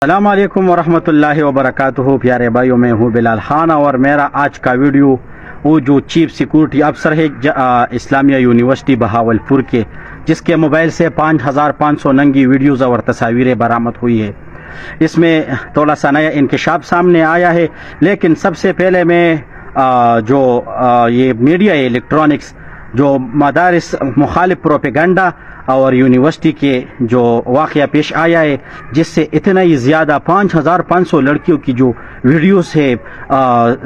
السلام علیکم ورحمۃ اللہ وبرکاتہ۔ پیارے بھائیوں، میں ہوں بلال خان اور میرا آج کا ویڈیو وہ جو چیف سیکورٹی افسر ہے اسلامیہ یونیورسٹی بہاولپور کے، جس کے موبائل سے 5500 ننگی ویڈیوز اور تصاویریں برآمد ہوئی ہے، اس میں تھوڑا سا نیا انکشاف سامنے آیا ہے۔ لیکن سب سے پہلے میں جو یہ میڈیا ہے الیکٹرانکس، جو مدارس مخالف پروپیگنڈا اور یونیورسٹی کے جو واقعہ پیش آیا ہے، جس سے اتنا ہی زیادہ 5500 لڑکیوں کی جو ویڈیوز ہے،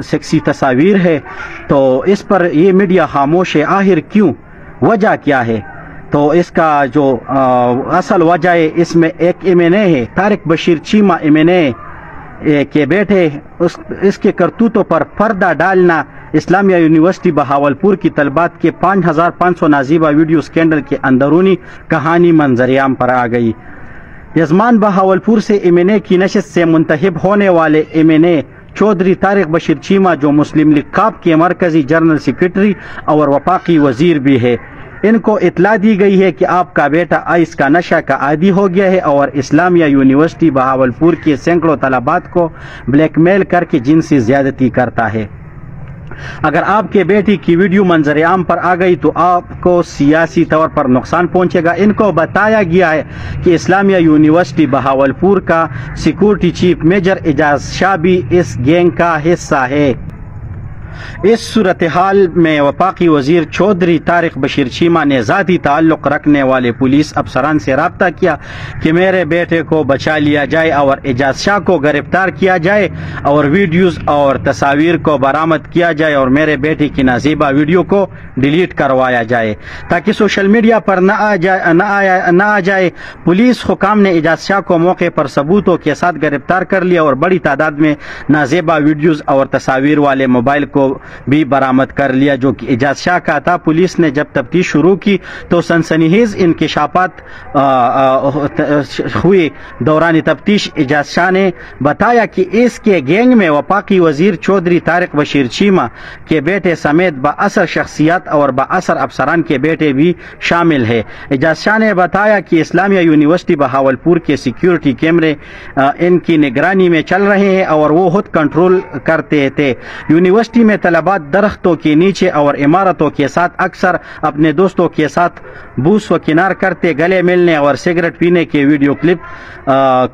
سیکسی تصاویر ہے، تو اس پر یہ میڈیا خاموش ہے۔ آخر کیوں؟ وجہ کیا ہے؟ تو اس کا جو اصل وجہ ہے، اس میں ایک MNA ہے، طارق بشیر چیمہ MNA کے بیٹے، اس کے کرتوتوں پر پردہ ڈالنا اسلامیہ یونیورسٹی بہاولپور کی طلبات کے 5500 نازیبہ ویڈیو اسکینڈل کے اندرونی کہانی منظر عام پر آ گئی۔ یزمان بہاولپور سے MNA کی نشست سے منتخب ہونے والے MNA چودھری طارق بشیر چیمہ، جو مسلم لیگ کاپ کے مرکزی جنرل سیکریٹری اور وفاقی وزیر بھی ہے، ان کو اطلاع دی گئی ہے کہ آپ کا بیٹا آئس کا نشہ کا عادی ہو گیا ہے اور اسلامیہ یونیورسٹی بہاولپور کے سینکڑوں طلبات کو بلیک میل کر کے جنسی زیادتی کرتا ہے۔ اگر آپ کے بیٹی کی ویڈیو منظر عام پر آ گئی تو آپ کو سیاسی طور پر نقصان پہنچے گا۔ ان کو بتایا گیا ہے کہ اسلامیہ یونیورسٹی بہاولپور کا سیکورٹی چیف میجر اعجاز شاہ بھی اس گینگ کا حصہ ہے۔ اس صورتحال میں وفاقی وزیر چودھری طارق بشیر چیمہ نے ذاتی تعلق رکھنے والے پولیس افسران سے رابطہ کیا کہ میرے بیٹے کو بچا لیا جائے اور اعجاز شاہ کو گرفتار کیا جائے اور ویڈیوز اور تصاویر کو برآمد کیا جائے اور میرے بیٹے کی نازیبہ ویڈیو کو ڈیلیٹ کروایا جائے تاکہ سوشل میڈیا پر نہ آ جائے۔ پولیس حکام نے اعجاز شاہ کو موقع پر ثبوتوں کے ساتھ گرفتار کر لیا اور بڑی تعداد میں نازیبہ ویڈیوز اور تصاویر والے موبائل کو بھی برآمد کر لیا، جو کہ اعجاز شاہ کا تھا۔ پولیس نے جب تفتیش شروع کی تو سنسنیخیز انکشافات ہوئے۔ دوران تفتیش اعجاز شاہ نے بتایا کہ اس کے گینگ میں وفاقی وزیر چودھری طارق بشیر چیمہ کے بیٹے سمیت بااثر شخصیات اور بااثر افسران کے بیٹے بھی شامل ہیں۔ اعجاز شاہ نے بتایا کہ اسلامیہ یونیورسٹی بہاولپور کے سیکیورٹی کیمرے ان کی نگرانی میں چل رہے ہیں اور وہ خود کنٹرول کرتے تھے۔ یونیورسٹی میں طلبات درختوں کے نیچے اور عمارتوں کے ساتھ اکثر اپنے دوستوں کے ساتھ بوس و کنار کرتے، گلے ملنے اور سگریٹ پینے کے ویڈیو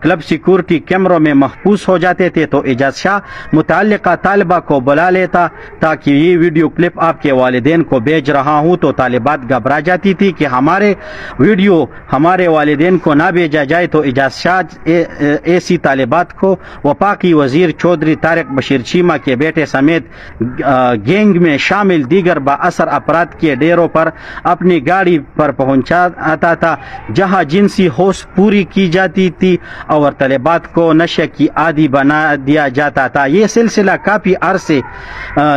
کلب سیکورٹی کیمروں میں محفوظ ہو جاتے تھے، تو اعجاز شاہ متعلقہ طالبہ کو بلا لیتا تاکہ یہ ویڈیو کلپ آپ کے والدین کو بھیج رہا ہوں، تو طالبات گھبرا جاتی تھی کہ ہمارے ویڈیو ہمارے والدین کو نہ بھیجا جائے۔ تو اعجاز شاہ ایسی طالبات کو وفاقی وزیر چودھری طارق بشیر چیمہ کے بیٹے سمیت گینگ میں شامل دیگر بااثر افراد کے ڈیروں پر اپنی گاڑی پر پہنچاتا تھا، جہاں جنسی ہوش پوری کی جاتی تھی اور طالبات کو نشے کی عادی بنا دیا جاتا تھا۔ یہ سلسلہ کافی عرصے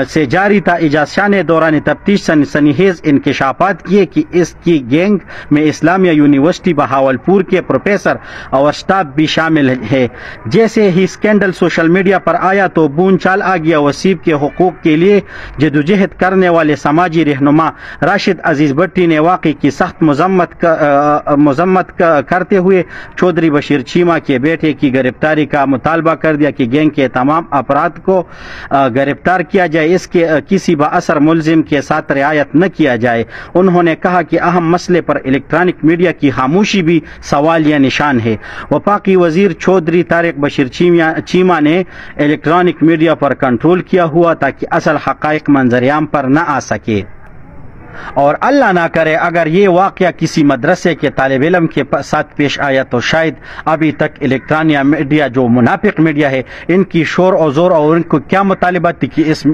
سے جاری تھا۔ اعجاز شاہ نے دوران تفتیش سنسنیخیز انکشافات کیے کہ اس کی گینگ میں اسلامیہ یونیورسٹی بہاولپور کے پروفیسر اور سٹاف بھی شامل ہے۔ جیسے ہی اسکینڈل سوشل میڈیا پر آیا تو بون چال آ گیا۔ وسیب کے حقوق کے لیے جدوجہد کرنے والے سماجی رہنما راشد عزیز بٹی نے واقعے کی سخت مذمت کرتے ہوئے چودھری بشیر چیمہ کے بیٹے کی گرفتاری کا مطالبہ کر دیا کہ گینگ کے تمام افراد کو گرفتار کیا جائے، اس کے کسی بااثر ملزم کے ساتھ رعایت نہ کیا جائے۔ انہوں نے کہا کہ اہم مسئلے پر الیکٹرانک میڈیا کی خاموشی بھی سوالیہ نشان ہے۔ وفاقی وزیر چودھری طارق بشیر چیمہ نے الیکٹرانک میڈیا پر کنٹرول کیا ہوا تاکہ اصل حقائق منظر عام پر نہ آ سکے، اور اللہ نہ کرے اگر یہ واقعہ کسی مدرسے کے طالب علم کے ساتھ پیش آیا تو شاید ابھی تک الیکٹرانک میڈیا جو منافق میڈیا ہے، ان کی شور و زور اور ان کو کیا مطالبہ تھی کہ اس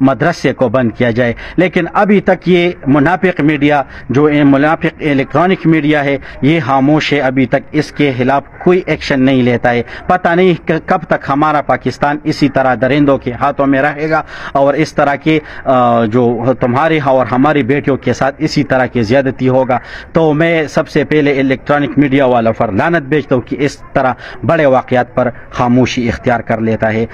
مدرسے کو بند کیا جائے، لیکن ابھی تک یہ منافق میڈیا جو منافق الیکٹرانک میڈیا ہے یہ خاموش ہے، ابھی تک اس کے خلاف کوئی ایکشن نہیں لیتا ہے۔ پتہ نہیں کب تک ہمارا پاکستان اسی طرح درندوں کے ہاتھوں میں رہے گا اور اس طرح کے جو تمہارے اور ہماری بیٹیوں کے ساتھ اسی طرح کی زیادتی ہوگا۔ تو میں سب سے پہلے الیکٹرانک میڈیا والوں پر لعنت بھیجتا ہوں کہ اس طرح بڑے واقعات پر خاموشی اختیار کر لیتا ہے۔